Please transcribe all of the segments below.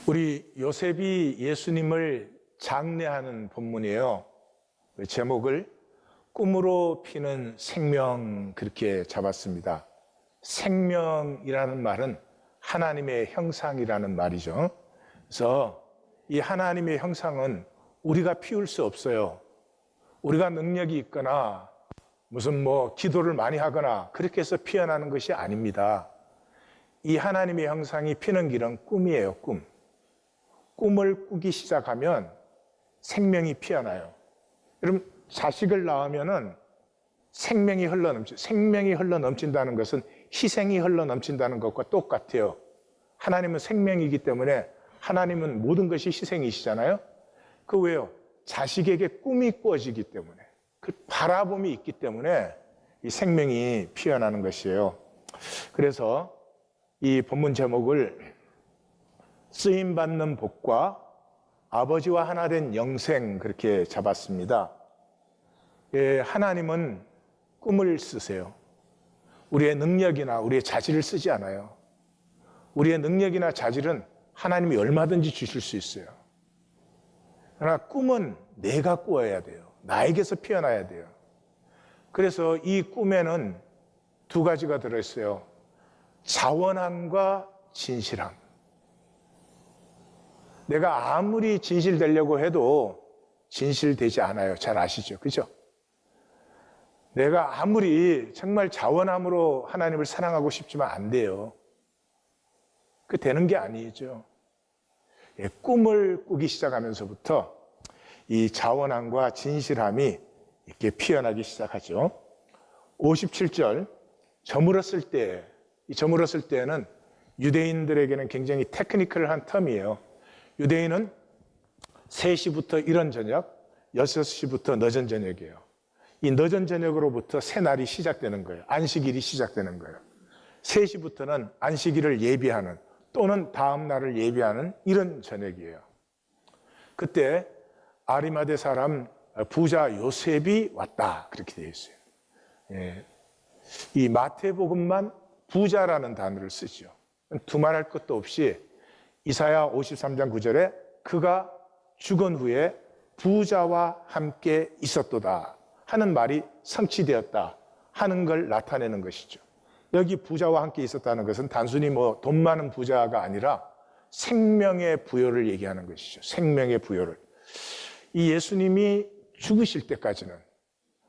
우리 요셉이 예수님을 장례하는 본문이에요. 제목을 꿈으로 피는 생명 그렇게 잡았습니다. 생명이라는 말은 하나님의 형상이라는 말이죠. 그래서 이 하나님의 형상은 우리가 피울 수 없어요. 우리가 능력이 있거나 무슨 기도를 많이 하거나 그렇게 해서 피어나는 것이 아닙니다. 이 하나님의 형상이 피는 길은 꿈이에요, 꿈. 꿈을 꾸기 시작하면 생명이 피어나요. 여러분, 자식을 낳으면은 생명이 흘러넘친다는 것은 희생이 흘러넘친다는 것과 똑같아요. 하나님은 생명이기 때문에 하나님은 모든 것이 희생이시잖아요. 그 왜요? 자식에게 꿈이 꾸어지기 때문에, 그 바라봄이 있기 때문에 이 생명이 피어나는 것이에요. 그래서 이 본문 제목을 쓰임받는 복과 아버지와 하나 된 영생 그렇게 잡았습니다. 하나님은 꿈을 쓰세요. 우리의 능력이나 우리의 자질을 쓰지 않아요. 우리의 능력이나 자질은 하나님이 얼마든지 주실 수 있어요. 그러나 꿈은 내가 꾸어야 돼요. 나에게서 피어나야 돼요. 그래서 이 꿈에는 두 가지가 들어있어요. 자원함과 진실함. 내가 아무리 진실되려고 해도 진실되지 않아요. 잘 아시죠? 그죠? 내가 아무리 정말 자원함으로 하나님을 사랑하고 싶지만 안 돼요. 그 되는 게 아니죠. 꿈을 꾸기 시작하면서부터 이 자원함과 진실함이 이렇게 피어나기 시작하죠. 57절, 저물었을 때, 이 저물었을 때는 유대인들에게는 굉장히 테크니컬한 텀이에요. 유대인은 3시부터 이른 저녁, 6시부터 늦은 저녁이에요. 이 늦은 저녁으로부터 새 날이 시작되는 거예요. 안식일이 시작되는 거예요. 3시부터는 안식일을 예비하는 또는 다음 날을 예비하는 이런 저녁이에요. 그때 아리마대 사람 부자 요셉이 왔다 그렇게 되어 있어요. 이 마태복음만 부자라는 단어를 쓰죠. 두말할 것도 없이 이사야 53장 9절에 그가 죽은 후에 부자와 함께 있었도다 하는 말이 성취되었다 하는 걸 나타내는 것이죠. 여기 부자와 함께 있었다는 것은 단순히 돈 많은 부자가 아니라 생명의 부여를 얘기하는 것이죠. 생명의 부여를. 이 예수님이 죽으실 때까지는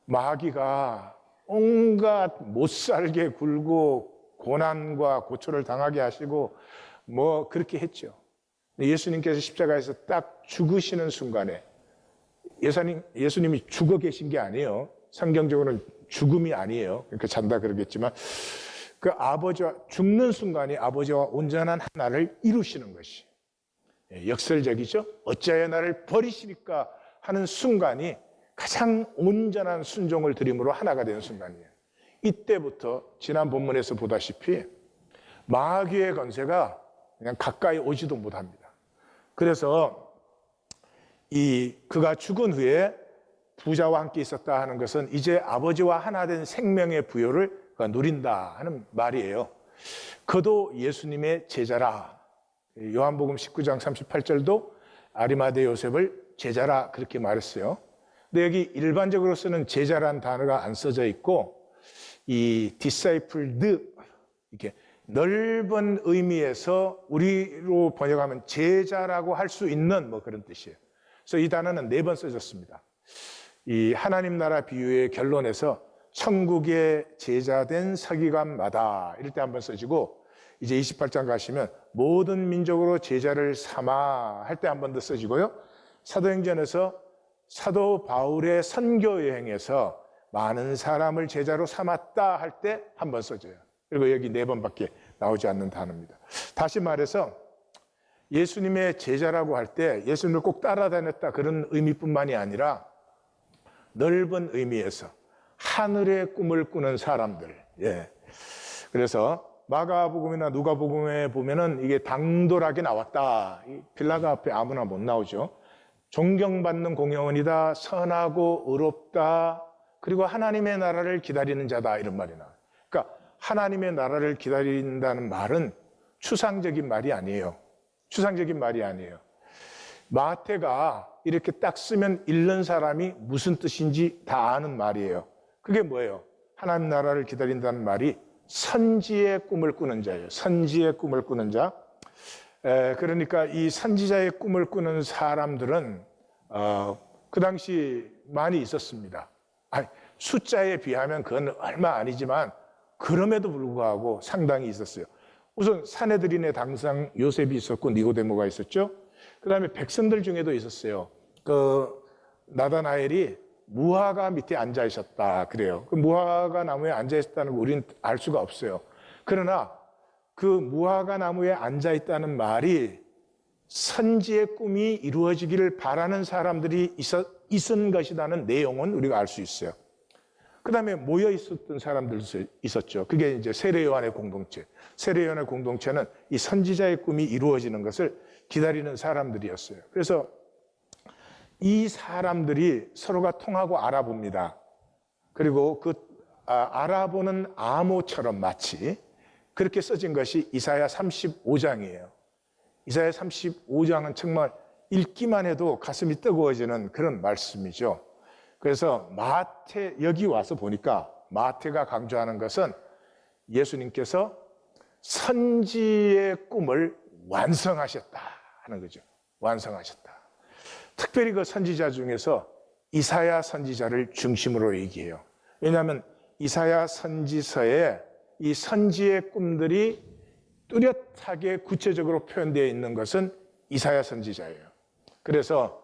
마귀가 온갖 못살게 굴고 고난과 고초를 당하게 하시고 그렇게 했죠. 예수님께서 십자가에서 딱 죽으시는 순간에 예수님이 죽어 계신 게 아니에요. 성경적으로는 죽음이 아니에요. 그러니까 잔다 그러겠지만 그 아버지와 죽는 순간이 아버지와 온전한 하나를 이루시는 것이 역설적이죠. 어찌하여 나를 버리시니까 하는 순간이 가장 온전한 순종을 드림으로 하나가 되는 순간이에요. 이때부터 지난 본문에서 보다시피 마귀의 권세가 그냥 가까이 오지도 못합니다. 그래서 그가 죽은 후에 부자와 함께 있었다 하는 것은 이제 아버지와 하나 된 생명의 부여를 누린다 하는 말이에요. 그도 예수님의 제자라. 요한복음 19장 38절도 아리마대 요셉을 제자라 그렇게 말했어요. 근데 여기 일반적으로 쓰는 제자란 단어가 안 써져 있고 이 discipled 이렇게 넓은 의미에서 우리로 번역하면 제자라고 할 수 있는 그런 뜻이에요. 그래서 이 단어는 4번 써졌습니다. 이 하나님 나라 비유의 결론에서 천국의 제자된 서기관마다 이럴 때 한번 써지고 이제 28장 가시면 모든 민족으로 제자를 삼아 할 때 한 번 더 써지고요. 사도행전에서 사도 바울의 선교 여행에서 많은 사람을 제자로 삼았다 할 때 한 번 써져요. 그리고 여기 4번밖에 나오지 않는 단어입니다. 다시 말해서 예수님의 제자라고 할 때 예수님을 꼭 따라다녔다 그런 의미뿐만이 아니라 넓은 의미에서 하늘의 꿈을 꾸는 사람들. 그래서 마가복음이나 누가복음에 보면은 이게 당돌하게 나왔다. 빌라가 앞에 아무나 못 나오죠. 존경받는 공영원이다. 선하고 의롭다. 그리고 하나님의 나라를 기다리는 자다. 이런 말이 나와요. 그러니까 하나님의 나라를 기다린다는 말은 추상적인 말이 아니에요. 추상적인 말이 아니에요. 마태가 이렇게 딱 쓰면 읽는 사람이 무슨 뜻인지 다 아는 말이에요. 그게 뭐예요? 하나님 나라를 기다린다는 말이 선지의 꿈을 꾸는 자예요. 선지의 꿈을 꾸는 자. 그러니까 이 선지자의 꿈을 꾸는 사람들은 그 당시 많이 있었습니다. 숫자에 비하면 그건 얼마 아니지만 그럼에도 불구하고 상당히 있었어요. 우선 사내들인의 당상 요셉이 있었고 니고데모가 있었죠. 그 다음에 백성들 중에도 있었어요. 그 나다나엘이 무화과 밑에 앉아 있었다 그래요. 그 무화과 나무에 앉아 있었다는 거 우리는 알 수가 없어요. 그러나 그 무화과 나무에 앉아 있다는 말이 선지의 꿈이 이루어지기를 바라는 사람들이 있은 것이라는 내용은 우리가 알 수 있어요. 그 다음에 모여 있었던 사람들도 있었죠. 그게 이제 세례 요한의 공동체. 세례 요한의 공동체는 이 선지자의 꿈이 이루어지는 것을 기다리는 사람들이었어요. 그래서 이 사람들이 서로가 통하고 알아봅니다. 그리고 그 알아보는 암호처럼 마치 그렇게 써진 것이 이사야 35장이에요. 이사야 35장은 정말 읽기만 해도 가슴이 뜨거워지는 그런 말씀이죠. 그래서 마태, 여기 와서 보니까 마태가 강조하는 것은 예수님께서 선지의 꿈을 완성하셨다 하는 거죠. 완성하셨다. 특별히 그 선지자 중에서 이사야 선지자를 중심으로 얘기해요. 왜냐하면 이사야 선지서에 이 선지의 꿈들이 뚜렷하게 구체적으로 표현되어 있는 것은 이사야 선지자예요. 그래서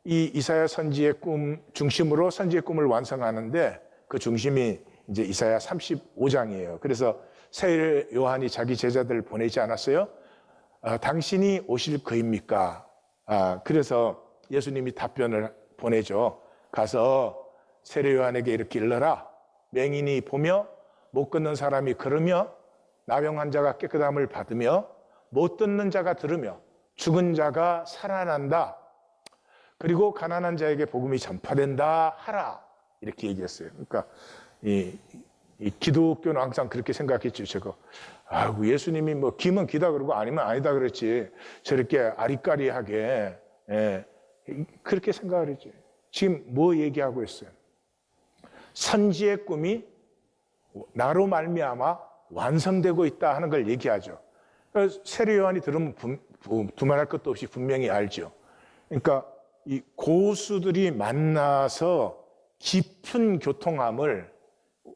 이 이사야 선지의 꿈 중심으로 선지의 꿈을 완성하는데 그 중심이 이제 이사야 35장이에요. 그래서 세례 요한이 자기 제자들을 보내지 않았어요? 당신이 오실 그입니까? 그래서 예수님이 답변을 보내죠. 가서 세례 요한에게 이렇게 일러라. 맹인이 보며 못 걷는 사람이 걸으며 나병 환자가 깨끗함을 받으며 못 듣는 자가 들으며 죽은 자가 살아난다. 그리고 가난한 자에게 복음이 전파된다 하라. 이렇게 얘기했어요. 그러니까 이 기독교는 항상 그렇게 생각했죠. 제가 예수님이 뭐 기면 기다 그러고 아니면 아니다 그랬지. 저렇게 아리까리하게 그렇게 생각을 했지. 지금 뭐 얘기하고 있어요? 선지의 꿈이 나로 말미암아 완성되고 있다 하는 걸 얘기하죠. 세례 요한이 들으면 두말할 것도 없이 분명히 알죠. 그러니까 이 고수들이 만나서 깊은 교통함을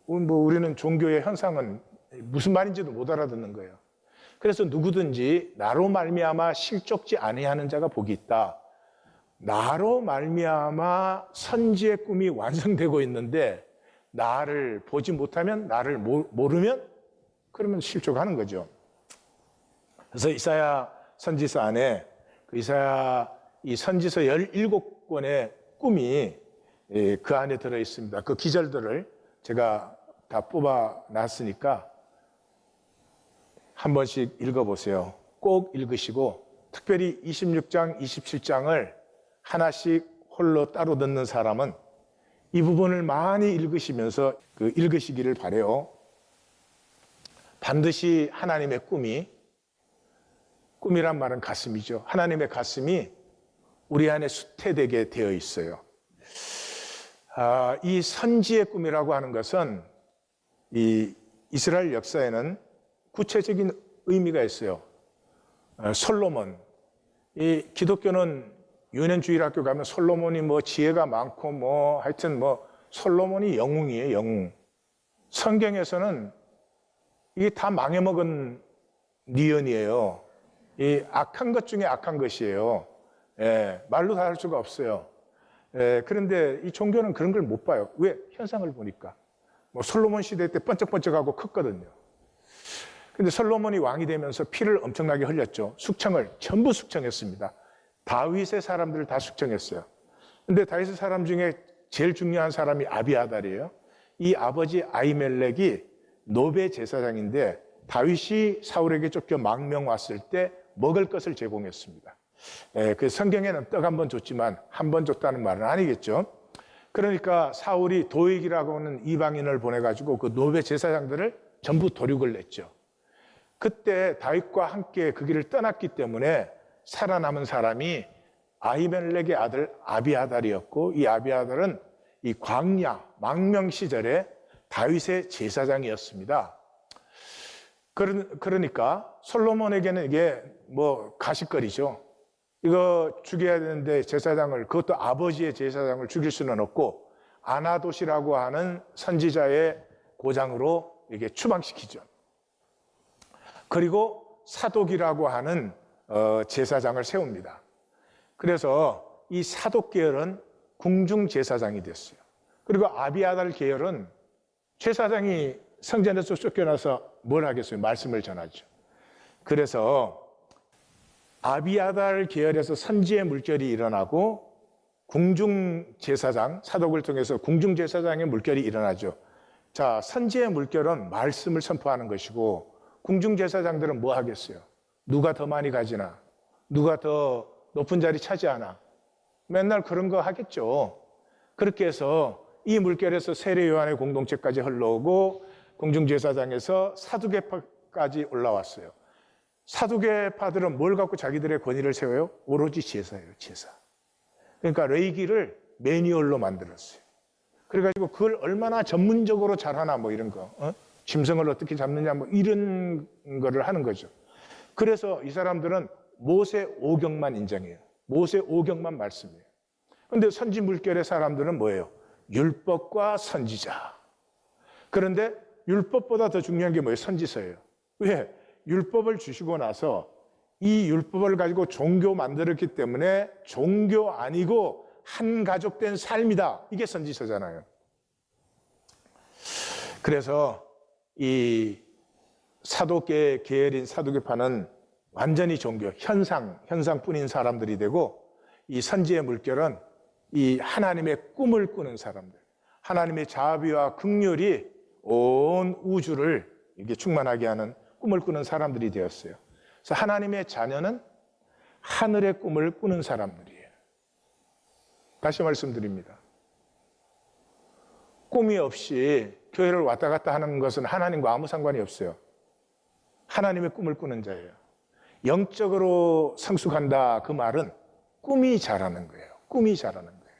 우리는 종교의 현상은 무슨 말인지도 못 알아듣는 거예요. 그래서 누구든지 나로 말미암아 실족지 아니하는 자가 복이 있다. 나로 말미암아 선지의 꿈이 완성되고 있는데 나를 보지 못하면, 나를 모르면 그러면 실족하는 거죠. 그래서 이사야 선지서 안에 이 선지서 17권의 꿈이 그 안에 들어 있습니다. 그 기절들을 제가 다 뽑아 놨으니까 한 번씩 읽어보세요. 꼭 읽으시고 특별히 26장, 27장을 하나씩 홀로 따로 듣는 사람은 이 부분을 많이 읽으시면서 읽으시기를 바라요. 반드시 하나님의 꿈이란 말은 가슴이죠. 하나님의 가슴이 우리 안에 수태되게 되어 있어요. 이 선지의 꿈이라고 하는 것은 이 이스라엘 역사에는 구체적인 의미가 있어요. 솔로몬, 이 기독교는 유년주일학교 가면 솔로몬이 뭐 지혜가 많고 하여튼 솔로몬이 영웅이에요, 영웅. 성경에서는 이게 다 망해먹은 니은이에요. 이 악한 것 중에 악한 것이에요. 말로 다 할 수가 없어요. 그런데 이 종교는 그런 걸 못 봐요. 왜? 현상을 보니까. 솔로몬 시대 때 번쩍번쩍하고 컸거든요. 근데 솔로몬이 왕이 되면서 피를 엄청나게 흘렸죠. 숙청을 전부 숙청했습니다. 다윗의 사람들을 다 숙청했어요. 근데 다윗의 사람 중에 제일 중요한 사람이 아비아달이에요. 이 아버지 아히멜렉이 노베 제사장인데 다윗이 사울에게 쫓겨 망명 왔을 때 먹을 것을 제공했습니다. 그 성경에는 떡 한 번 줬지만 한 번 줬다는 말은 아니겠죠. 그러니까 사울이 도익이라고 하는 이방인을 보내가지고 그 노베 제사장들을 전부 도륙을 냈죠. 그때 다윗과 함께 그 길을 떠났기 때문에 살아남은 사람이 아히멜렉의 아들 아비아달이었고, 이 아비아달은 이 광야 망명 시절에 다윗의 제사장이었습니다. 그러니까 솔로몬에게는 이게 뭐 가십거리죠. 이거 죽여야 되는데 제사장을, 그것도 아버지의 제사장을 죽일 수는 없고 아나돗이라고 하는 선지자의 고장으로 이게 추방시키죠. 그리고 사독이라고 하는 제사장을 세웁니다. 그래서 이 사독 계열은 궁중 제사장이 됐어요. 그리고 아비아달 계열은 제사장이 성전에서 쫓겨나서 뭘 하겠어요? 말씀을 전하죠. 그래서 아비아달 계열에서 선지의 물결이 일어나고 궁중 제사장, 사독을 통해서 궁중 제사장의 물결이 일어나죠. 자, 선지의 물결은 말씀을 선포하는 것이고 궁중 제사장들은 뭐 하겠어요? 누가 더 많이 가지나? 누가 더 높은 자리 차지하나? 맨날 그런 거 하겠죠. 그렇게 해서 이 물결에서 세례 요한의 공동체까지 흘러오고 궁중제사장에서 사두개파까지 올라왔어요. 사두개파들은 뭘 갖고 자기들의 권위를 세워요? 오로지 제사예요, 제사. 그러니까 레위기를 매뉴얼로 만들었어요. 그래가지고 그걸 얼마나 전문적으로 잘하나 뭐 이런 거, 짐승을 어떻게 잡느냐 뭐 이런 거를 하는 거죠. 그래서 이 사람들은 모세 오경만 인정해요. 모세 오경만 말씀이에요. 그런데 선지 물결의 사람들은 뭐예요? 율법과 선지자. 그런데 율법보다 더 중요한 게 뭐예요? 선지서예요. 왜? 율법을 주시고 나서 이 율법을 가지고 종교 만들었기 때문에 종교 아니고 한 가족된 삶이다. 이게 선지서잖아요. 그래서 이 사도계 계열인 사두개파는 완전히 종교, 현상뿐인 사람들이 되고, 이 선지의 물결은 이 하나님의 꿈을 꾸는 사람들, 하나님의 자비와 긍휼이 온 우주를 이렇게 충만하게 하는 꿈을 꾸는 사람들이 되었어요. 그래서 하나님의 자녀는 하늘의 꿈을 꾸는 사람들이에요. 다시 말씀드립니다. 꿈이 없이 교회를 왔다 갔다 하는 것은 하나님과 아무 상관이 없어요. 하나님의 꿈을 꾸는 자예요. 영적으로 성숙한다, 그 말은 꿈이 자라는 거예요. 꿈이 자라는 거예요.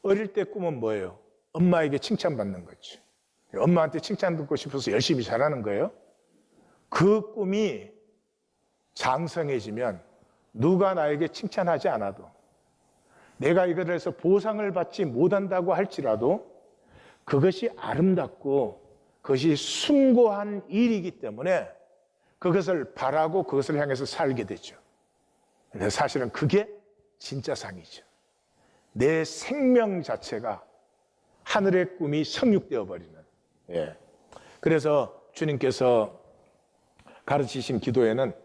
어릴 때 꿈은 뭐예요? 엄마에게 칭찬받는 거죠. 엄마한테 칭찬 듣고 싶어서 열심히 자라는 거예요. 그 꿈이 장성해지면 누가 나에게 칭찬하지 않아도, 내가 이걸 해서 보상을 받지 못한다고 할지라도 그것이 아름답고 그것이 숭고한 일이기 때문에 그것을 바라고 그것을 향해서 살게 되죠. 근데 사실은 그게 진짜 상이죠. 내 생명 자체가 하늘의 꿈이 성육되어 버리는. 예. 그래서 주님께서 가르치신 기도에는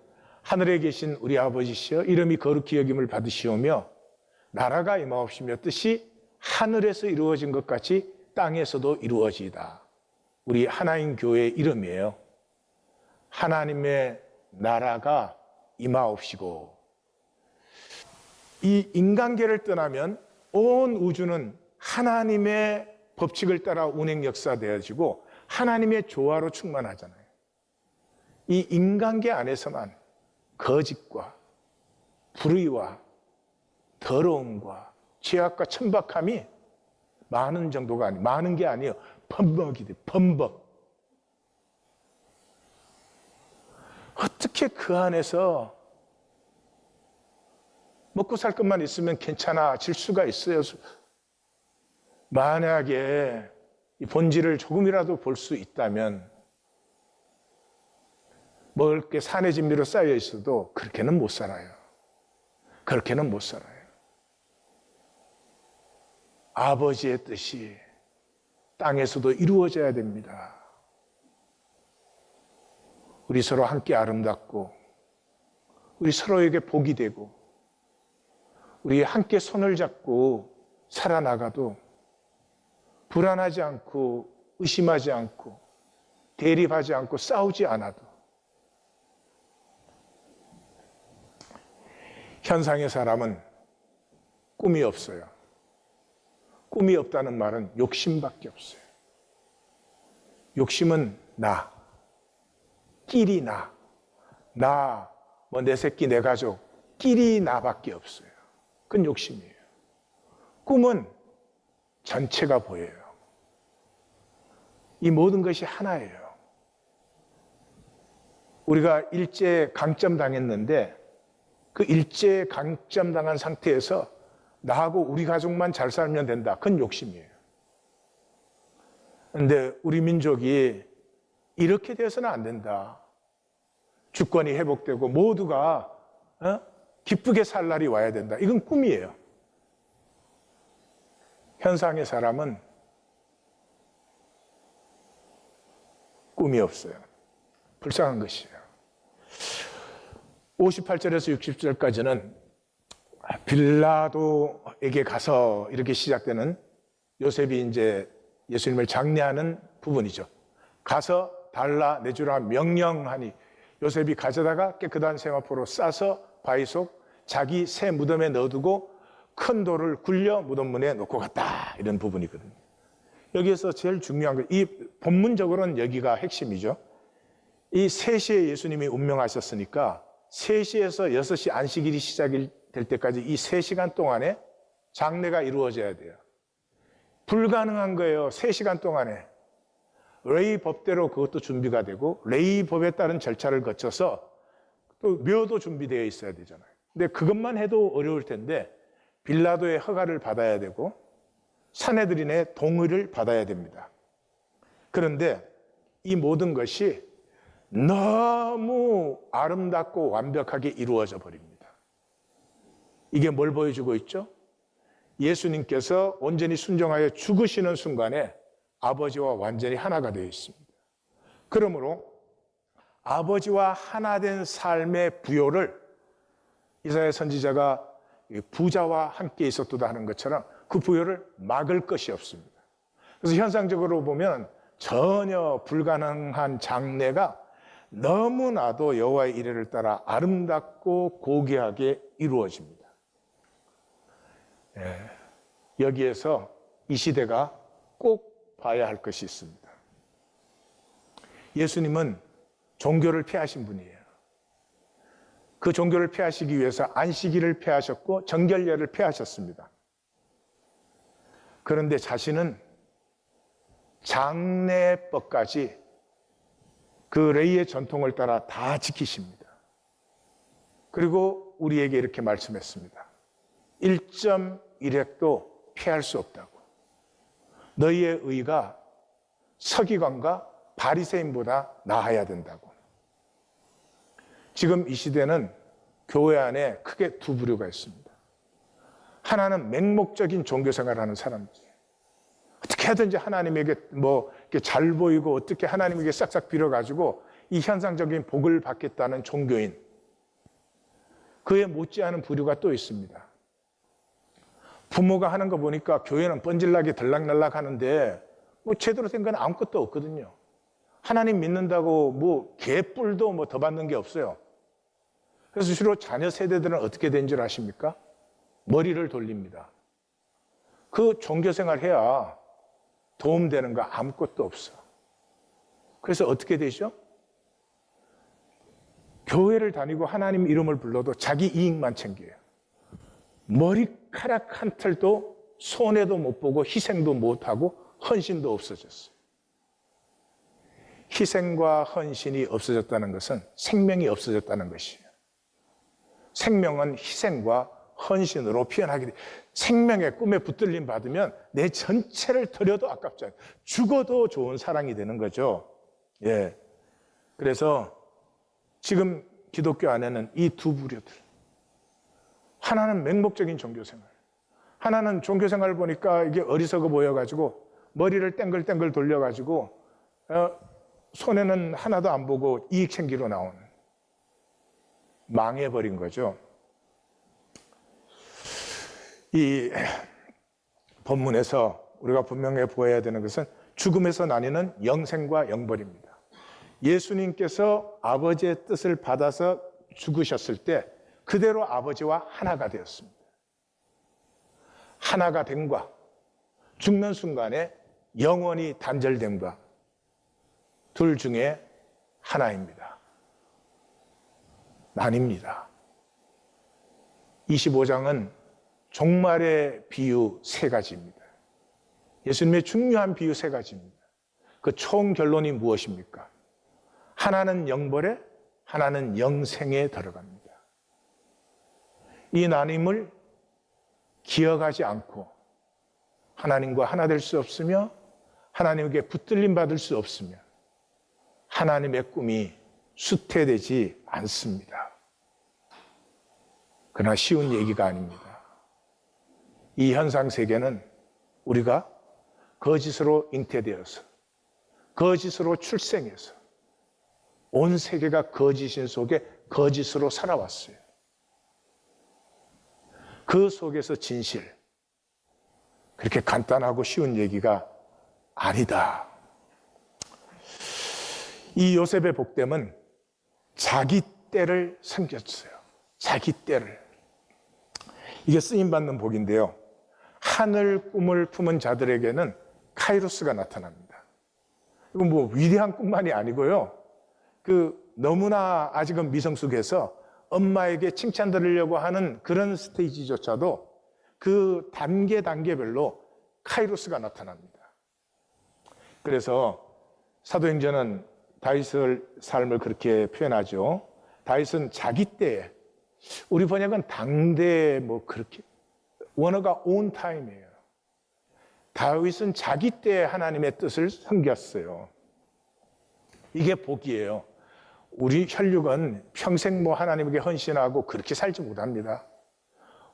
하늘에 계신 우리 아버지시여 이름이 거룩히 여김을 받으시오며 나라가 임하옵시며 뜻이 하늘에서 이루어진 것 같이 땅에서도 이루어지이다. 우리 하나님 교회의 이름이에요. 하나님의 나라가 임하옵시고, 이 인간계를 떠나면 온 우주는 하나님의 법칙을 따라 운행 역사되어지고 하나님의 조화로 충만하잖아요. 이 인간계 안에서만 거짓과 불의와 더러움과 죄악과 천박함이 많은 정도가 아니에요. 많은 게 아니에요. 범벅이 돼, 범벅. 어떻게 그 안에서 먹고 살 것만 있으면 괜찮아질 수가 있어요? 만약에 이 본질을 조금이라도 볼 수 있다면, 먹을 게 산의 진미로 쌓여 있어도 그렇게는 못 살아요. 그렇게는 못 살아요. 아버지의 뜻이 땅에서도 이루어져야 됩니다. 우리 서로 함께 아름답고, 우리 서로에게 복이 되고, 우리 함께 손을 잡고 살아나가도 불안하지 않고 의심하지 않고 대립하지 않고 싸우지 않아도, 현상의 사람은 꿈이 없어요. 꿈이 없다는 말은 욕심밖에 없어요. 욕심은 나, 끼리 나 뭐 내 새끼, 내 가족끼리 나밖에 없어요. 그건 욕심이에요. 꿈은 전체가 보여요. 이 모든 것이 하나예요. 우리가 일제 강점 당했는데 그 일제 강점 당한 상태에서 나하고 우리 가족만 잘 살면 된다. 그건 욕심이에요. 그런데 우리 민족이 이렇게 돼서는 안 된다. 주권이 회복되고 모두가 기쁘게 살 날이 와야 된다. 이건 꿈이에요. 현상의 사람은 꿈이 없어요. 불쌍한 것이에요. 58절에서 60절까지는 빌라도에게 가서 이렇게 시작되는 요셉이 이제 예수님을 장례하는 부분이죠. 가서 달라 내주라 명령하니 요셉이 가져다가 깨끗한 세마포로 싸서 바위 속 자기 새 무덤에 넣어두고 큰 돌을 굴려 무덤 문에 놓고 갔다. 이런 부분이거든요. 여기에서 제일 중요한 거, 이 본문적으로는 여기가 핵심이죠. 이 3시에 예수님이 운명하셨으니까 3시에서 6시 안식일이 시작이 될 때까지 이 3시간 동안에 장례가 이루어져야 돼요. 불가능한 거예요. 3시간 동안에. 레위 법대로 그것도 준비가 되고 레위 법에 따른 절차를 거쳐서 또 묘도 준비되어 있어야 되잖아요. 근데 그것만 해도 어려울 텐데 빌라도의 허가를 받아야 되고 사내들인의 동의를 받아야 됩니다. 그런데 이 모든 것이 너무 아름답고 완벽하게 이루어져 버립니다. 이게 뭘 보여주고 있죠? 예수님께서 온전히 순종하여 죽으시는 순간에 아버지와 완전히 하나가 되어 있습니다. 그러므로 아버지와 하나 된 삶의 부요를 이사야 선지자가 부자와 함께 있었도다 하는 것처럼 그 부요를 막을 것이 없습니다. 그래서 현상적으로 보면 전혀 불가능한 장례가 너무나도 여호와의 이레를 따라 아름답고 고귀하게 이루어집니다. 여기에서 이 시대가 꼭 봐야 할 것이 있습니다. 예수님은 종교를 폐하신 분이에요. 그 종교를 폐하시기 위해서 안식일을 폐하셨고 정결례를 폐하셨습니다. 그런데 자신은 장례법까지 그 레위의 전통을 따라 다 지키십니다. 그리고 우리에게 이렇게 말씀했습니다. 1.1획도 피할 수 없다고. 너희의 의가 서기관과 바리새인보다 나아야 된다고. 지금 이 시대는 교회 안에 크게 두 부류가 있습니다. 하나는 맹목적인 종교생활을 하는 사람들. 어떻게 하든지 하나님에게 뭐 잘 보이고 어떻게 하나님에게 싹싹 빌어가지고 이 현상적인 복을 받겠다는 종교인. 그에 못지않은 부류가 또 있습니다. 부모가 하는 거 보니까 교회는 뻔질나게 들락날락 하는데 뭐 제대로 된 건 아무것도 없거든요. 하나님 믿는다고 뭐 개뿔도 뭐 더 받는 게 없어요. 그래서 주로 자녀 세대들은 어떻게 된 줄 아십니까? 머리를 돌립니다. 그 종교생활 해야 도움되는 거 아무것도 없어. 그래서 어떻게 되죠? 교회를 다니고 하나님 이름을 불러도 자기 이익만 챙겨요. 머리카락 한 털도 손해도 못 보고 희생도 못하고 헌신도 없어졌어요. 희생과 헌신이 없어졌다는 것은 생명이 없어졌다는 것이에요. 생명은 희생과 헌신으로 표현하게 돼. 생명의 꿈에 붙들림 받으면 내 전체를 드려도 아깝지 않아요. 죽어도 좋은 사랑이 되는 거죠. 예. 그래서 지금 기독교 안에는 이 두 부류들. 하나는 맹목적인 종교생활. 하나는 종교생활을 보니까 이게 어리석어 보여가지고 머리를 땡글땡글 돌려가지고 손해는 하나도 안 보고 이익 챙기러 나오는. 망해버린 거죠. 이 본문에서 우리가 분명히 보아야 되는 것은 죽음에서 나뉘는 영생과 영벌입니다. 예수님께서 아버지의 뜻을 받아서 죽으셨을 때 그대로 아버지와 하나가 되었습니다. 하나가 됨과 죽는 순간에 영원히 단절됨과 둘 중에 하나입니다. 나뉩니다. 25장은 종말의 비유 3가지입니다. 예수님의 중요한 비유 3가지입니다. 그 총 결론이 무엇입니까? 하나는 영벌에, 하나는 영생에 들어갑니다. 이 나눔을 기억하지 않고 하나님과 하나 될 수 없으며 하나님에게 붙들림 받을 수 없으며 하나님의 꿈이 수태되지 않습니다. 그러나 쉬운 얘기가 아닙니다. 이 현상 세계는 우리가 거짓으로 잉태되어서 거짓으로 출생해서 온 세계가 거짓인 속에 거짓으로 살아왔어요. 그 속에서 진실, 그렇게 간단하고 쉬운 얘기가 아니다. 이 요셉의 복됨은 자기 때를 섬겼어요. 자기 때를. 이게 쓰임받는 복인데요. 하늘 꿈을 품은 자들에게는 카이로스가 나타납니다. 이건 뭐 위대한 꿈만이 아니고요. 너무나 아직은 미성숙해서 엄마에게 칭찬 들으려고 하는 그런 스테이지조차도 그 단계별로 카이로스가 나타납니다. 그래서 사도행전은 다윗의 삶을 그렇게 표현하죠. 다윗은 자기 때에, 우리 번역은 당대에 그렇게, 원어가 on time이에요. 다윗은 자기 때에 하나님의 뜻을 섬겼어요. 이게 복이에요. 우리 혈육은 평생 하나님에게 헌신하고 그렇게 살지 못합니다.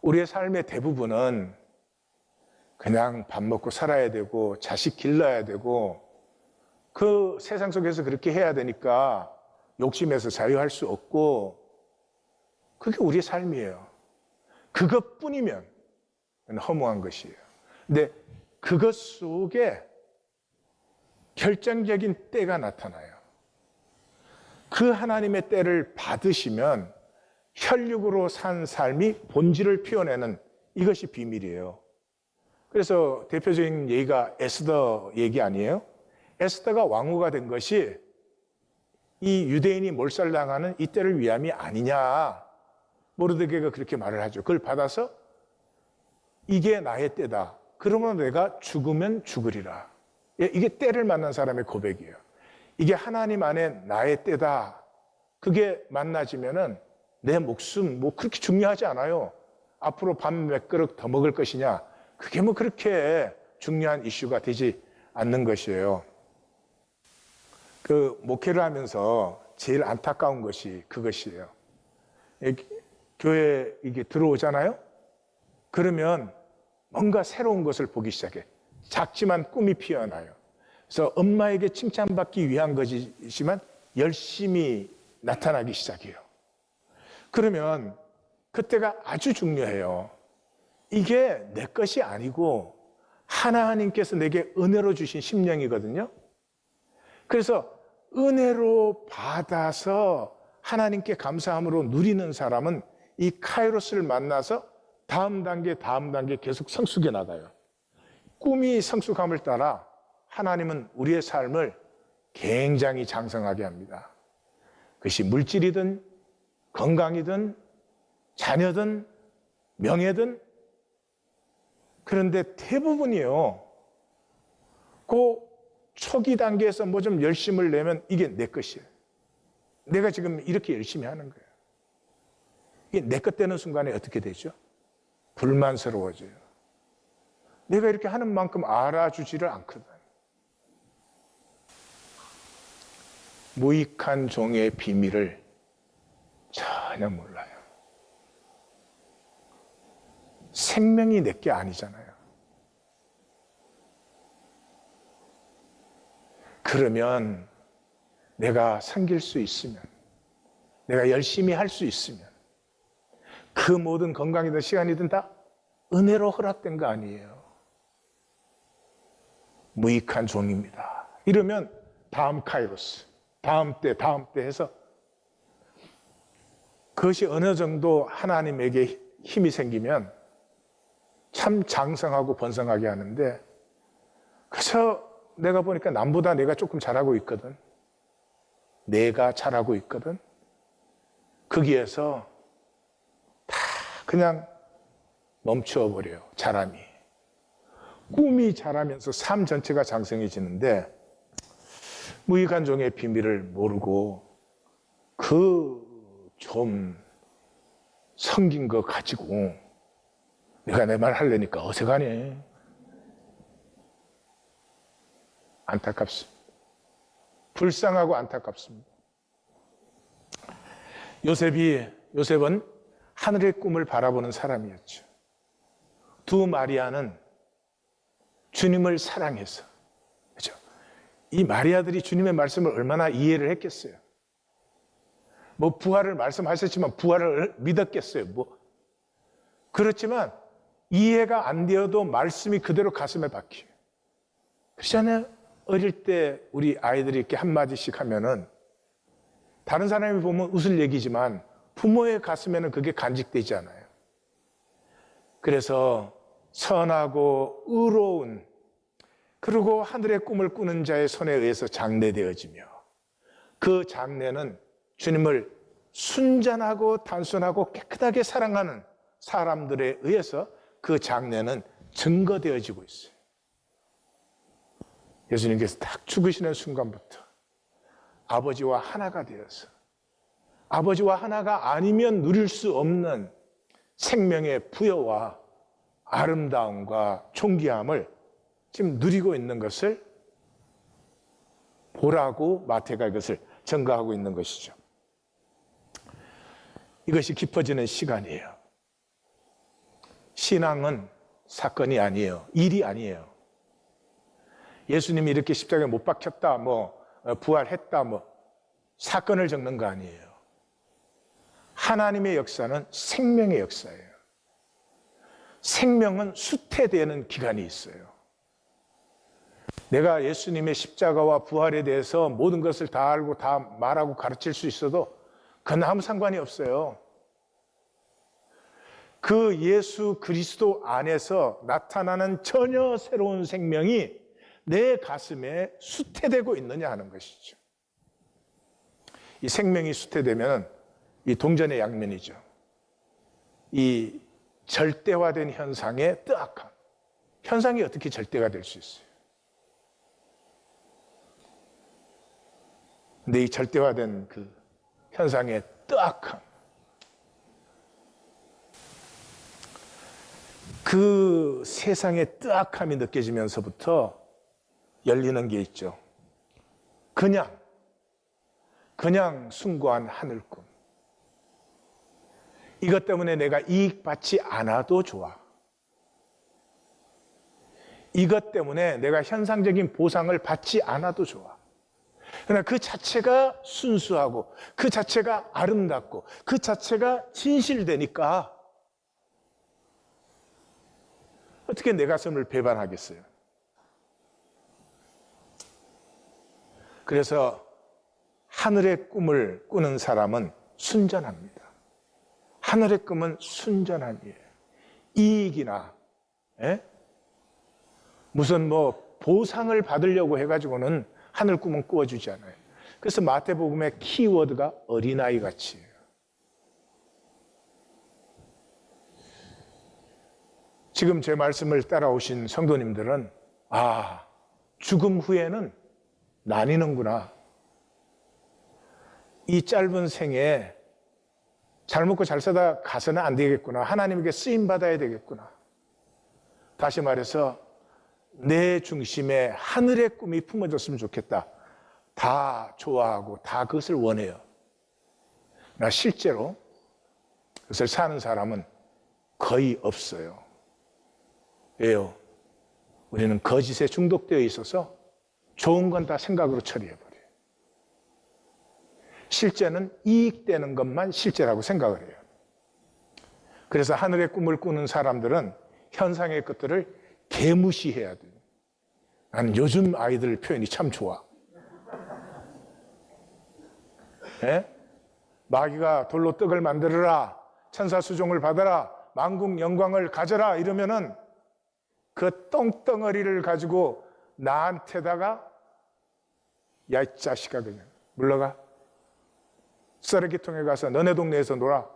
우리의 삶의 대부분은 그냥 밥 먹고 살아야 되고 자식 길러야 되고 그 세상 속에서 그렇게 해야 되니까 욕심에서 자유할 수 없고 그게 우리의 삶이에요. 그것뿐이면 허무한 것이에요. 근데 그것 속에 결정적인 때가 나타나요. 그 하나님의 때를 받으시면 혈육으로 산 삶이 본질을 피워내는 이것이 비밀이에요. 그래서 대표적인 얘기가 에스더 얘기 아니에요? 에스더가 왕후가 된 것이 이 유대인이 몰살당하는 이 때를 위함이 아니냐. 모르드게가 그렇게 말을 하죠. 그걸 받아서 이게 나의 때다. 그러면 내가 죽으면 죽으리라. 이게 때를 만난 사람의 고백이에요. 이게 하나님 안에 나의 때다. 그게 만나지면은 내 목숨 그렇게 중요하지 않아요. 앞으로 밥 몇 그릇 더 먹을 것이냐. 그게 그렇게 중요한 이슈가 되지 않는 것이에요. 목회를 하면서 제일 안타까운 것이 그것이에요. 교회에 이게 들어오잖아요. 그러면 뭔가 새로운 것을 보기 시작해. 작지만 꿈이 피어나요. 그래서 엄마에게 칭찬받기 위한 것이지만 열심히 나타나기 시작해요. 그러면 그때가 아주 중요해요. 이게 내 것이 아니고 하나님께서 내게 은혜로 주신 심령이거든요. 그래서 은혜로 받아서 하나님께 감사함으로 누리는 사람은 이 카이로스를 만나서 다음 단계 계속 성숙해 나가요. 꿈이 성숙함을 따라 하나님은 우리의 삶을 굉장히 장성하게 합니다. 그것이 물질이든 건강이든 자녀든 명예든. 그런데 대부분이요. 그 초기 단계에서 좀 열심을 내면 이게 내 것이에요. 내가 지금 이렇게 열심히 하는 거예요. 이게 내 것 되는 순간에 어떻게 되죠? 불만스러워져요. 내가 이렇게 하는 만큼 알아주지를 않거든. 무익한 종의 비밀을 전혀 몰라요. 생명이 내 게 아니잖아요. 그러면 내가 섬길 수 있으면, 내가 열심히 할 수 있으면 그 모든 건강이든 시간이든 다 은혜로 허락된 거 아니에요. 무익한 종입니다. 이러면 다음 카이로스, 다음 때 해서 그것이 어느 정도 하나님에게 힘이 생기면 참 장성하고 번성하게 하는데, 그래서 내가 보니까 남보다 내가 조금 잘하고 있거든. 내가 잘하고 있거든. 거기에서 다 그냥 멈춰버려요. 자람이. 꿈이 자라면서 삶 전체가 장성해지는데 무익한종의 비밀을 모르고 그 좀 성긴 거 가지고 내가 내 말 하려니까 어색하네. 안타깝습니다. 불쌍하고 안타깝습니다. 요셉은 하늘의 꿈을 바라보는 사람이었죠. 두 마리아는 주님을 사랑해서, 그렇죠? 이 마리아들이 주님의 말씀을 얼마나 이해를 했겠어요? 뭐 부활을 말씀하셨지만 부활을 믿었겠어요? 뭐 그렇지만 이해가 안 되어도 말씀이 그대로 가슴에 박혀요. 그렇잖아요. 어릴 때 우리 아이들이 이렇게 한마디씩 하면은 다른 사람이 보면 웃을 얘기지만 부모의 가슴에는 그게 간직되지 않아요. 그래서 선하고 의로운, 그리고 하늘의 꿈을 꾸는 자의 손에 의해서 장래되어지며 그 장래는 주님을 순전하고 단순하고 깨끗하게 사랑하는 사람들에 의해서 그 장래는 증거되어지고 있어요. 예수님께서 딱 죽으시는 순간부터 아버지와 하나가 되어서 아버지와 하나가 아니면 누릴 수 없는 생명의 부여와 아름다움과 존귀함을 지금 누리고 있는 것을 보라고 마태가 이것을 증거하고 있는 것이죠. 이것이 깊어지는 시간이에요. 신앙은 사건이 아니에요. 일이 아니에요. 예수님이 이렇게 십자가에 못 박혔다, 부활했다, 사건을 적는 거 아니에요. 하나님의 역사는 생명의 역사예요. 생명은 수태되는 기간이 있어요. 내가 예수님의 십자가와 부활에 대해서 모든 것을 다 알고 다 말하고 가르칠 수 있어도 그건 아무 상관이 없어요. 그 예수 그리스도 안에서 나타나는 전혀 새로운 생명이 내 가슴에 수태되고 있느냐 하는 것이죠. 이 생명이 수태되면 이 동전의 양면이죠. 이 절대화된 현상의 뜨악함. 현상이 어떻게 절대가 될 수 있어요? 근데 이 절대화된 그 현상의 뜨악함, 그 세상의 뜨악함이 느껴지면서부터 열리는 게 있죠. 그냥 숭고한 하늘꿈. 이것 때문에 내가 이익받지 않아도 좋아. 이것 때문에 내가 현상적인 보상을 받지 않아도 좋아. 그러나 그 자체가 순수하고 그 자체가 아름답고 그 자체가 진실되니까 어떻게 내 가슴을 배반하겠어요? 그래서 하늘의 꿈을 꾸는 사람은 순전합니다. 하늘의 꿈은 순전함이에요. 이익이나 무슨 보상을 받으려고 해가지고는 하늘 꿈은 꾸어주지 않아요. 그래서 마태복음의 키워드가 어린아이 같이예요. 지금 제 말씀을 따라오신 성도님들은 죽음 후에는 나뉘는구나. 이 짧은 생에 잘 먹고 잘 살다 가서는 안 되겠구나. 하나님에게 쓰임받아야 되겠구나. 다시 말해서 내 중심에 하늘의 꿈이 품어졌으면 좋겠다. 다 좋아하고 다 그것을 원해요. 나 실제로 그것을 사는 사람은 거의 없어요. 왜요? 우리는 거짓에 중독되어 있어서 좋은 건 다 생각으로 처리해버려요. 실제는 이익되는 것만 실제라고 생각을 해요. 그래서 하늘의 꿈을 꾸는 사람들은 현상의 것들을 개무시해야 돼요. 나는 요즘 아이들 표현이 참 좋아. 마귀가 돌로 떡을 만들어라, 천사 수종을 받아라, 만국 영광을 가져라 이러면은 그 똥덩어리를 가지고 나한테다가 야 이 자식아 그냥 물러가. 쓰레기통에 가서 너네 동네에서 놀아.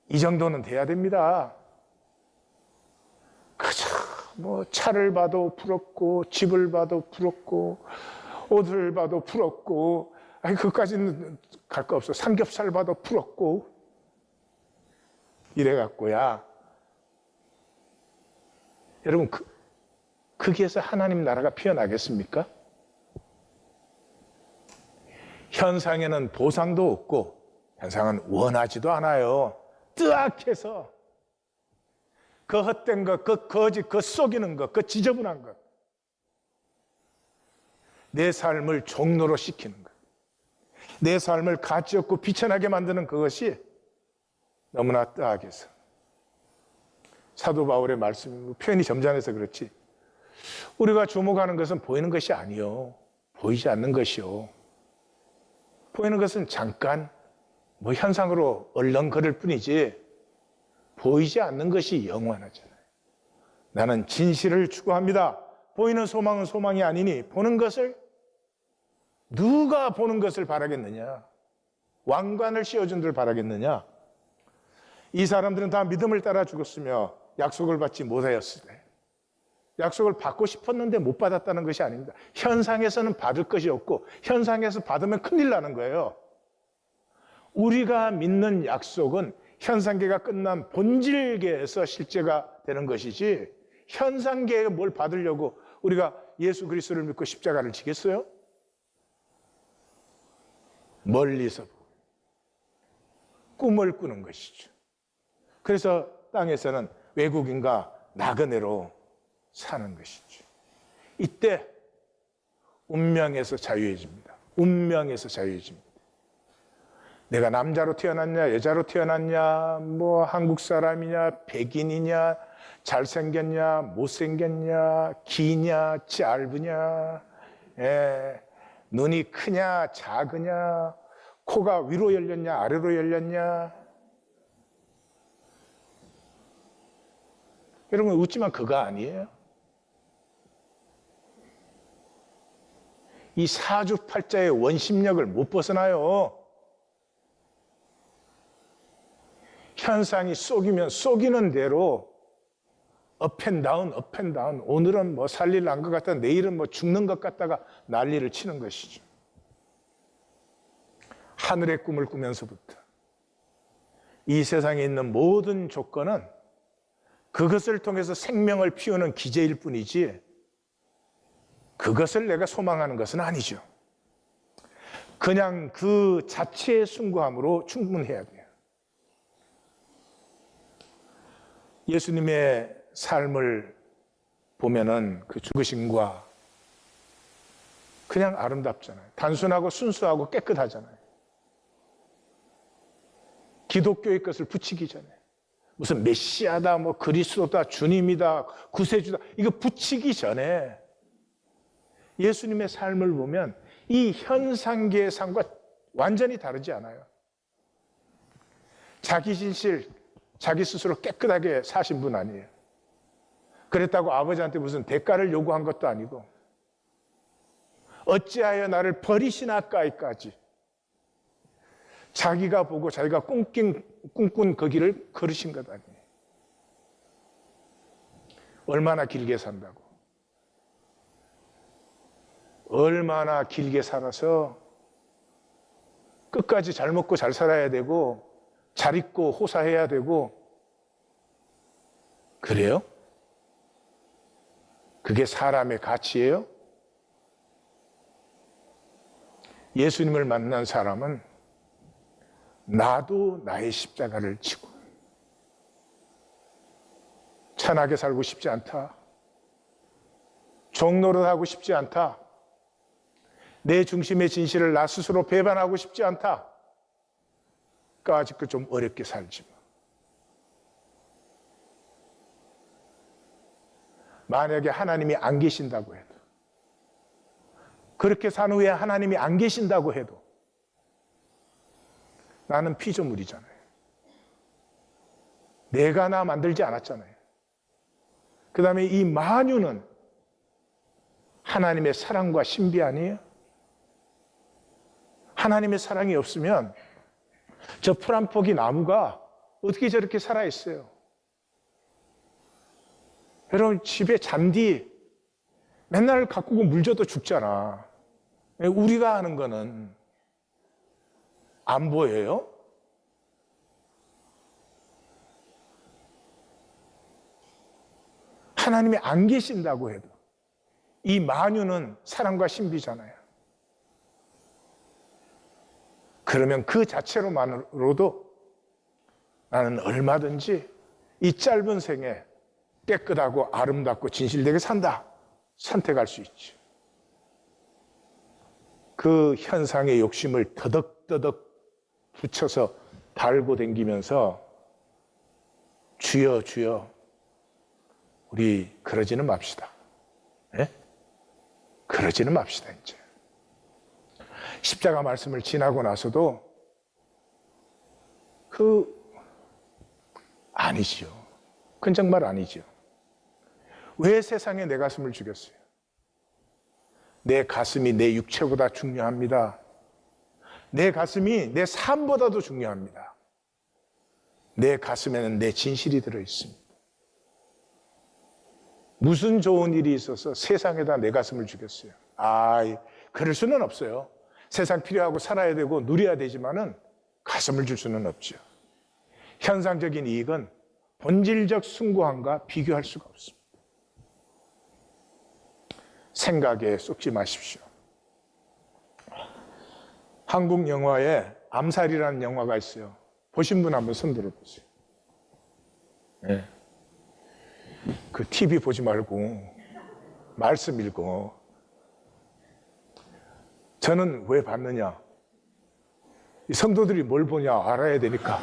이 정도는 돼야 됩니다. 그저 뭐 차를 봐도 부럽고 집을 봐도 부럽고 옷을 봐도 부럽고, 아니 그것까지는 갈 거 없어. 삼겹살 봐도 부럽고 이래갖고야. 여러분 거기에서 하나님 나라가 피어나겠습니까? 현상에는 보상도 없고 현상은 원하지도 않아요. 뜨악해서 그 헛된 것, 그 거짓, 그 속이는 것, 그 지저분한 것, 내 삶을 종로로 시키는 것, 내 삶을 가치 없고 비천하게 만드는 그것이 너무나 뜨악해서. 사도 바울의 말씀, 표현이 점잖아서 그렇지, 우리가 주목하는 것은 보이는 것이 아니요, 보이지 않는 것이요. 보이는 것은 잠깐 뭐 현상으로 얼렁거릴 뿐이지 보이지 않는 것이 영원하잖아요. 나는 진실을 추구합니다. 보이는 소망은 소망이 아니니 보는 것을, 누가 보는 것을 바라겠느냐? 왕관을 씌워준 줄 바라겠느냐? 이 사람들은 다 믿음을 따라 죽었으며 약속을 받지 못하였을 때, 약속을 받고 싶었는데 못 받았다는 것이 아닙니다. 현상에서는 받을 것이 없고 현상에서 받으면 큰일 나는 거예요. 우리가 믿는 약속은 현상계가 끝난 본질계에서 실제가 되는 것이지, 현상계에 뭘 받으려고 우리가 예수 그리스도를 믿고 십자가를 지겠어요? 멀리서 보고 꿈을 꾸는 것이죠. 그래서 땅에서는 외국인과 나그네로 사는 것이죠. 이때 운명에서 자유해집니다. 운명에서 자유해집니다. 내가 남자로 태어났냐, 여자로 태어났냐, 뭐 한국 사람이냐, 백인이냐, 잘생겼냐, 못생겼냐, 기냐, 짧으냐, 눈이 크냐, 작으냐, 코가 위로 열렸냐, 아래로 열렸냐. 여러분 웃지만 그거 아니에요. 이 사주팔자의 원심력을 못 벗어나요. 현상이 속이면 속이는 대로 업앤다운, 업앤다운. 오늘은 뭐 살릴 난 것 같다, 내일은 뭐 죽는 것 같다가 난리를 치는 것이죠. 하늘의 꿈을 꾸면서부터 이 세상에 있는 모든 조건은 그것을 통해서 생명을 피우는 기제일 뿐이지 그것을 내가 소망하는 것은 아니죠. 그냥 그 자체의 숭고함으로 충분해야 돼요. 예수님의 삶을 보면은 그 죽으심과 그냥 아름답잖아요. 단순하고 순수하고 깨끗하잖아요. 기독교의 것을 붙이기 전에 무슨 메시아다, 뭐 그리스도다, 주님이다, 구세주다, 이거 붙이기 전에 예수님의 삶을 보면 이 현상계의 삶과 완전히 다르지 않아요. 자기 진실, 자기 스스로 깨끗하게 사신 분 아니에요. 그랬다고 아버지한테 무슨 대가를 요구한 것도 아니고, 어찌하여 나를 버리시나까지까지 자기가 보고 자기가 꿈꾼 그 길을 걸으신 것 아니에요. 얼마나 길게 산다고. 얼마나 길게 살아서 끝까지 잘 먹고 잘 살아야 되고 잘 입고 호사해야 되고, 그래요? 그게 사람의 가치예요? 예수님을 만난 사람은 나도 나의 십자가를 지고 천하게 살고 싶지 않다. 종노릇하고 싶지 않다. 내 중심의 진실을 나 스스로 배반하고 싶지 않다. 까짓 거 좀 어렵게 살지 마. 만약에 하나님이 안 계신다고 해도, 그렇게 산 후에 하나님이 안 계신다고 해도 나는 피조물이잖아요. 내가 나 만들지 않았잖아요. 그 다음에 이 만유는 하나님의 사랑과 신비 아니에요? 하나님의 사랑이 없으면 저 풀 한 포기 나무가 어떻게 저렇게 살아있어요? 여러분, 집에 잔디 맨날 가꾸고 물 줘도 죽잖아. 우리가 하는 거는 안 보여요? 하나님이 안 계신다고 해도 이 만유는 사랑과 신비잖아요. 그러면 그 자체로만으로도 나는 얼마든지 이 짧은 생에 깨끗하고 아름답고 진실되게 산다. 선택할 수 있지. 그 현상의 욕심을 더덕더덕 붙여서 달고 댕기면서 주여 주여 우리 그러지는 맙시다. 네? 그러지는 맙시다. 이제 십자가 말씀을 지나고 나서도 아니지요. 그건 정말 아니죠. 왜 세상에 내 가슴을 주겠어요? 내 가슴이 내 육체보다 중요합니다. 내 가슴이 내 삶보다도 중요합니다. 내 가슴에는 내 진실이 들어있습니다. 무슨 좋은 일이 있어서 세상에다 내 가슴을 주겠어요? 그럴 수는 없어요. 세상 필요하고 살아야 되고 누려야 되지만은 가슴을 줄 수는 없죠. 현상적인 이익은 본질적 숭고함과 비교할 수가 없습니다. 생각에 쏟지 마십시오. 한국 영화에 암살이라는 영화가 있어요. 보신 분 한번 손 들어보세요. 네. 그 TV 보지 말고 말씀 읽고. 저는 왜 봤느냐? 이 성도들이 뭘 보냐 알아야 되니까.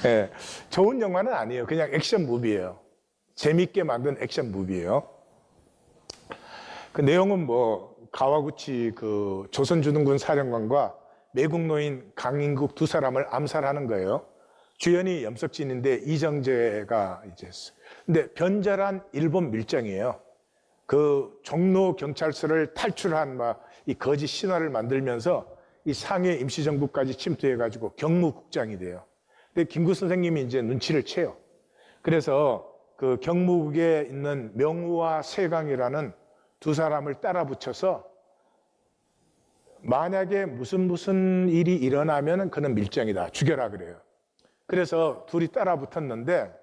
네. 좋은 영화는 아니에요. 그냥 액션 무비예요. 재밌게 만든 액션 무비예요. 그 내용은 가와구치 그 조선주둔군 사령관과 매국 노인 강인국 두 사람을 암살하는 거예요. 주연이 염석진인데 이정재가 이제 했어요. 근데 변절한 일본 밀정이에요. 그 종로 경찰서를 탈출한 이 거짓 신화를 만들면서 이 상해 임시정부까지 침투해가지고 경무국장이 돼요. 근데 김구 선생님이 이제 눈치를 채요. 그래서 그 경무국에 있는 명우와 세강이라는 두 사람을 따라 붙여서 만약에 무슨 일이 일어나면 그는 밀정이다. 죽여라 그래요. 그래서 둘이 따라 붙었는데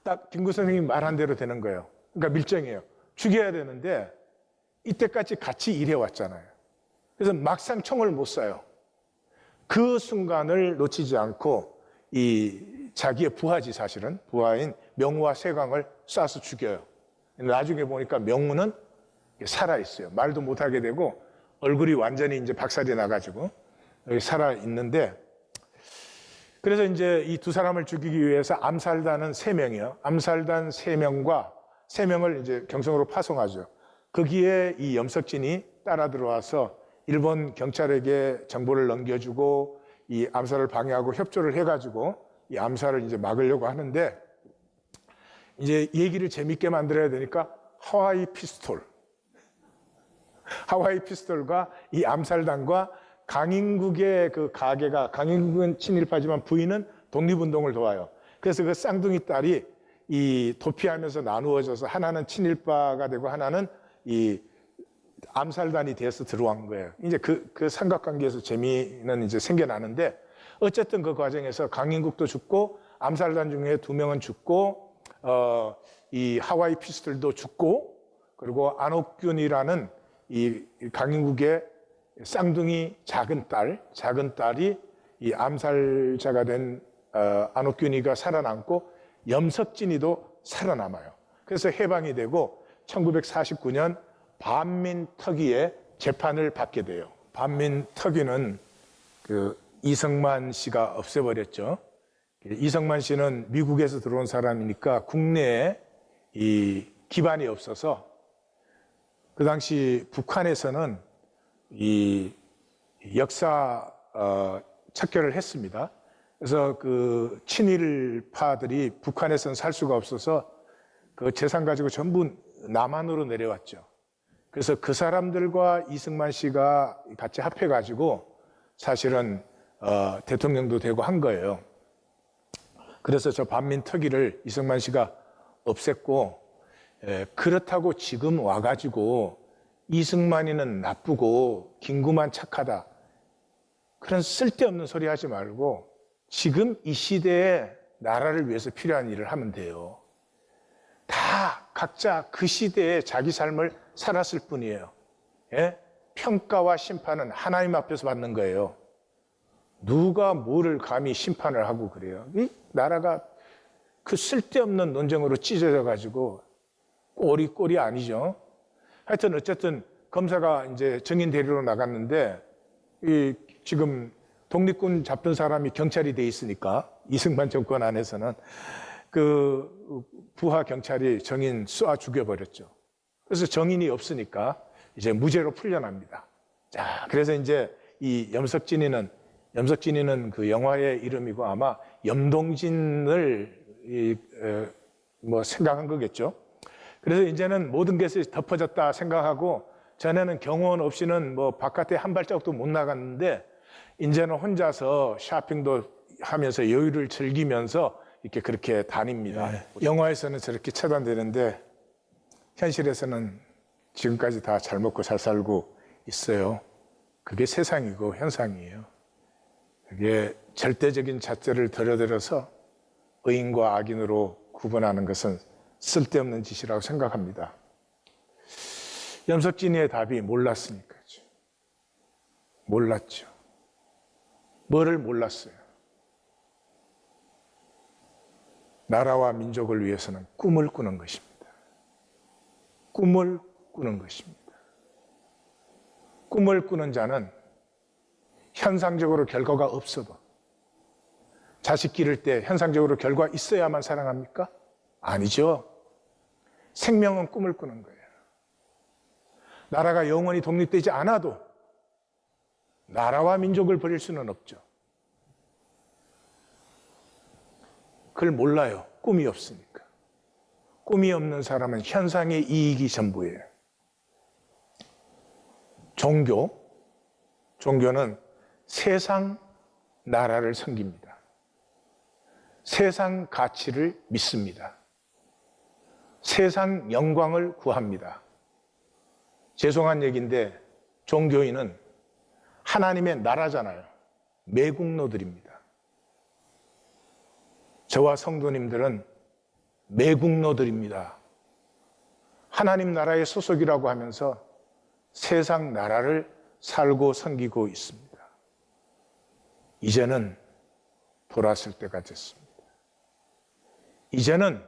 딱 김구 선생님이 말한 대로 되는 거예요. 그러니까 밀정이에요. 죽여야 되는데 이때까지 같이 일해왔잖아요. 그래서 막상 총을 못 쏴요. 그 순간을 놓치지 않고 이 자기의 부하지 사실은 부하인 명우와 세강을 쏴서 죽여요. 나중에 보니까 명우는 살아있어요. 말도 못하게 되고 얼굴이 완전히 이제 박살이 나가지고 여기 살아있는데 그래서 이제 이 두 사람을 죽이기 위해서 암살단은 3명이에요. 암살단 3명과 3명을 이제 경성으로 파송하죠. 거기에 이 염석진이 따라 들어와서 일본 경찰에게 정보를 넘겨주고 이 암살을 방해하고 협조를 해가지고 이 암살을 이제 막으려고 하는데 이제 얘기를 재밌게 만들어야 되니까 하와이 피스톨과 이 암살단과 강인국의 그 가게가 강인국은 친일파지만 부인은 독립운동을 도와요. 그래서 그 쌍둥이 딸이 이 도피하면서 나누어져서 하나는 친일파가 되고 하나는 이 암살단이 돼서 들어온 거예요. 이제 그 삼각관계에서 재미는 이제 생겨나는데 어쨌든 그 과정에서 강인국도 죽고 암살단 중에 2명은 죽고 이 하와이 피스톨도 죽고 그리고 안옥균이라는 이 강인국의 쌍둥이 작은 딸이 이 암살자가 된 안옥균이가 살아남고 염석진이도 살아남아요. 그래서 해방이 되고 1949년 반민특위의 재판을 받게 돼요. 반민특위는 그 이성만 씨가 없애버렸죠. 이성만 씨는 미국에서 들어온 사람이니까 국내에 이 기반이 없어서 그 당시 북한에서는 이 역사 척결을 했습니다. 그래서 그 친일파들이 북한에서는 살 수가 없어서 그 재산 가지고 전부 남한으로 내려왔죠. 그래서 그 사람들과 이승만 씨가 같이 합해가지고 사실은 대통령도 되고 한 거예요. 그래서 저 반민특위를 이승만 씨가 없앴고, 그렇다고 지금 와가지고 이승만이는 나쁘고 김구만 착하다, 그런 쓸데없는 소리 하지 말고 지금 이 시대에 나라를 위해서 필요한 일을 하면 돼요. 다 각자 그 시대에 자기 삶을 살았을 뿐이에요. 예? 평가와 심판은 하나님 앞에서 받는 거예요. 누가 뭐를 감히 심판을 하고 그래요. 이 나라가 그 쓸데없는 논쟁으로 찢어져 가지고 꼴이 아니죠. 하여튼 어쨌든 검사가 이제 증인 대리로 나갔는데, 이 지금 독립군 잡던 사람이 경찰이 돼 있으니까 이승만 정권 안에서는 그 부하 경찰이 정인 쏴 죽여버렸죠. 그래서 정인이 없으니까 이제 무죄로 풀려납니다. 자, 그래서 이제 이 염석진이는 그 영화의 이름이고 아마 염동진을 뭐 생각한 거겠죠. 그래서 이제는 모든 것이 덮어졌다 생각하고, 전에는 경호원 없이는 뭐 바깥에 한 발자국도 못 나갔는데 이제는 혼자서 쇼핑도 하면서 여유를 즐기면서 이렇게 그렇게 다닙니다. 네. 영화에서는 저렇게 차단되는데 현실에서는 지금까지 다 잘 먹고 잘 살고 있어요. 그게 세상이고 현상이에요. 그게 절대적인 잣대를 들여들어서 의인과 악인으로 구분하는 것은 쓸데없는 짓이라고 생각합니다. 염석진이의 답이 몰랐으니까죠. 몰랐죠. 뭐를 몰랐어요? 나라와 민족을 위해서는 꿈을 꾸는 것입니다. 꿈을 꾸는 것입니다. 꿈을 꾸는 자는 현상적으로 결과가 없어도, 자식 기를 때 현상적으로 결과 있어야만 사랑합니까? 아니죠. 생명은 꿈을 꾸는 거예요. 나라가 영원히 독립되지 않아도 나라와 민족을 버릴 수는 없죠. 그걸 몰라요. 꿈이 없으니까. 꿈이 없는 사람은 현상의 이익이 전부예요. 종교는 세상 나라를 섬깁니다. 세상 가치를 믿습니다. 세상 영광을 구합니다. 죄송한 얘기인데 종교인은 하나님의 나라잖아요. 매국노들입니다. 저와 성도님들은 매국노들입니다. 하나님 나라의 소속이라고 하면서 세상 나라를 살고 섬기고 있습니다. 이제는 돌아설 때가 됐습니다. 이제는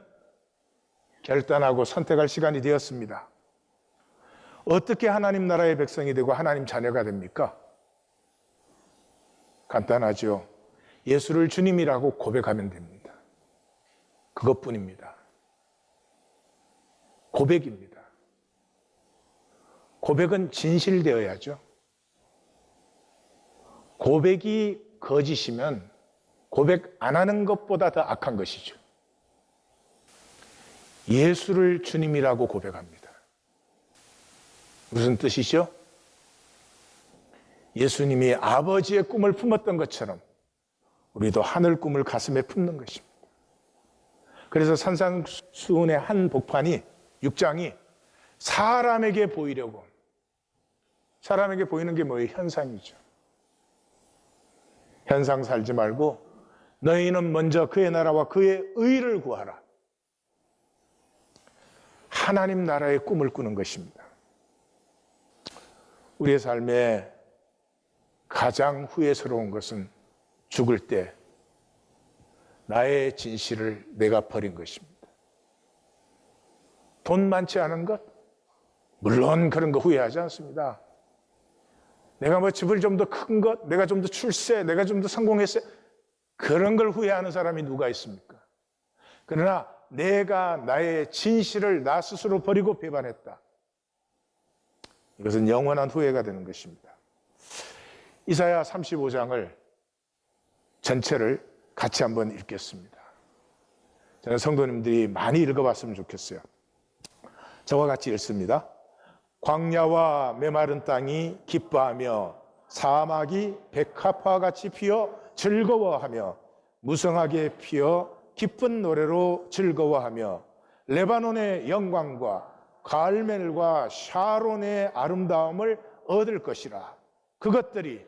결단하고 선택할 시간이 되었습니다. 어떻게 하나님 나라의 백성이 되고 하나님 자녀가 됩니까? 간단하죠. 예수를 주님이라고 고백하면 됩니다. 그것뿐입니다. 고백입니다. 고백은 진실되어야죠. 고백이 거짓이면 고백 안 하는 것보다 더 악한 것이죠. 예수를 주님이라고 고백합니다. 무슨 뜻이죠? 예수님이 아버지의 꿈을 품었던 것처럼 우리도 하늘 꿈을 가슴에 품는 것입니다. 그래서 산상수훈의 한 복판이 6장이 사람에게 보이려고, 사람에게 보이는 게 뭐예요? 현상이죠. 현상 살지 말고 너희는 먼저 그의 나라와 그의 의를 구하라. 하나님 나라의 꿈을 꾸는 것입니다. 우리의 삶에 가장 후회스러운 것은 죽을 때 나의 진실을 내가 버린 것입니다. 돈 많지 않은 것? 물론 그런 거 후회하지 않습니다. 내가 뭐 집을 좀 더 큰 것, 내가 좀 더 출세, 내가 좀 더 성공했어요. 그런 걸 후회하는 사람이 누가 있습니까? 그러나 내가 나의 진실을 나 스스로 버리고 배반했다. 이것은 영원한 후회가 되는 것입니다. 이사야 35장을 전체를 같이 한번 읽겠습니다. 저는 성도님들이 많이 읽어봤으면 좋겠어요. 저와 같이 읽습니다. 광야와 메마른 땅이 기뻐하며 사막이 백합화 같이 피어 즐거워하며 무성하게 피어 기쁜 노래로 즐거워하며 레바논의 영광과 갈멜과 샤론의 아름다움을 얻을 것이라. 그것들이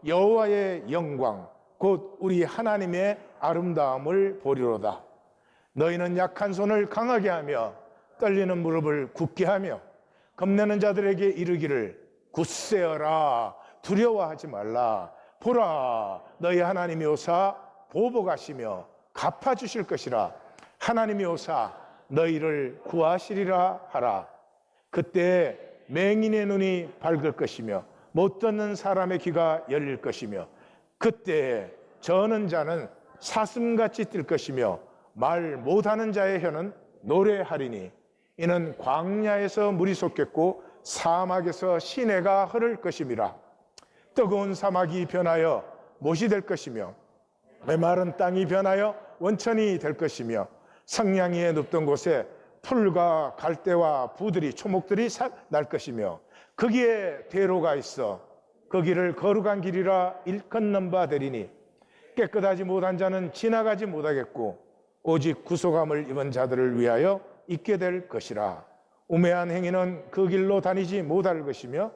여호와의 영광 곧 우리 하나님의 아름다움을 보리로다. 너희는 약한 손을 강하게 하며 떨리는 무릎을 굳게 하며 겁내는 자들에게 이르기를 굳세어라, 두려워하지 말라. 보라, 너희 하나님이 오사 보복하시며 갚아주실 것이라. 하나님이 오사 너희를 구하시리라 하라. 그때 맹인의 눈이 밝을 것이며 못 듣는 사람의 귀가 열릴 것이며 그때 저는 자는 사슴같이 뛸 것이며 말 못하는 자의 혀는 노래하리니 이는 광야에서 물이 솟겠고 사막에서 시내가 흐를 것임이라. 뜨거운 사막이 변하여 못이 될 것이며 메마른 땅이 변하여 원천이 될 것이며 성냥이에 눕던 곳에 풀과 갈대와 부들이 초목들이 날 것이며 거기에 대로가 있어 거기를 거룩한 길이라 일컫는 바 되리니 깨끗하지 못한 자는 지나가지 못하겠고 오직 구속함을 입은 자들을 위하여 있게 될 것이라. 우매한 행위는 그 길로 다니지 못할 것이며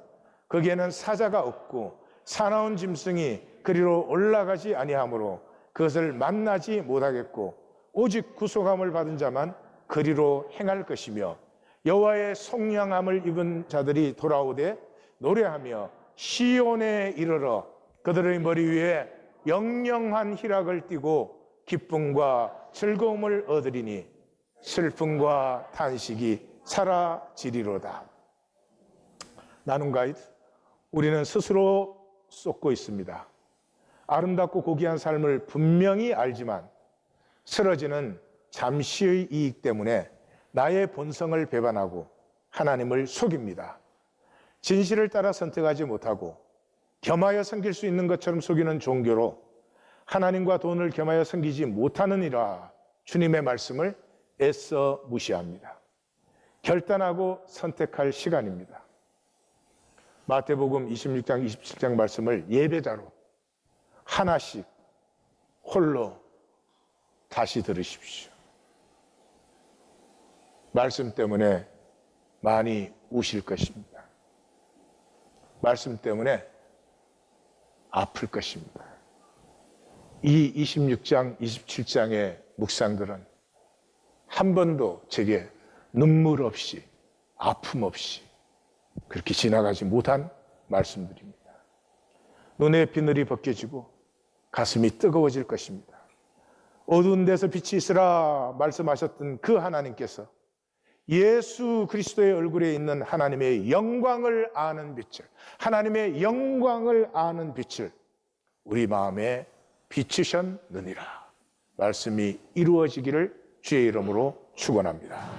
거기에는 사자가 없고 사나운 짐승이 그리로 올라가지 아니하므로 그것을 만나지 못하겠고 오직 구속함을 받은 자만 그리로 행할 것이며 여호와의 속량함을 입은 자들이 돌아오되 노래하며 시온에 이르러 그들의 머리 위에 영영한 희락을 띠고 기쁨과 즐거움을 얻으리니 슬픔과 탄식이 사라지리로다. 나눔 가이드, 우리는 스스로 쏟고 있습니다. 아름답고 고귀한 삶을 분명히 알지만 쓰러지는 잠시의 이익 때문에 나의 본성을 배반하고 하나님을 속입니다. 진실을 따라 선택하지 못하고 겸하여 섬길 수 있는 것처럼 속이는 종교로 하나님과 돈을 겸하여 섬기지 못하느니라 주님의 말씀을 애써 무시합니다. 결단하고 선택할 시간입니다. 마태복음 26장 27장 말씀을 예배자로 하나씩 홀로 다시 들으십시오. 말씀 때문에 많이 우실 것입니다. 말씀 때문에 아플 것입니다. 이 26장, 27장의 묵상들은 한 번도 제게 눈물 없이, 아픔 없이 그렇게 지나가지 못한 말씀들입니다. 눈의 비늘이 벗겨지고 가슴이 뜨거워질 것입니다. 어두운 데서 빛이 있으라 말씀하셨던 그 하나님께서 예수 그리스도의 얼굴에 있는 하나님의 영광을 아는 빛을, 하나님의 영광을 아는 빛을 우리 마음에 비추셨느니라. 말씀이 이루어지기를 주의 이름으로 축원합니다.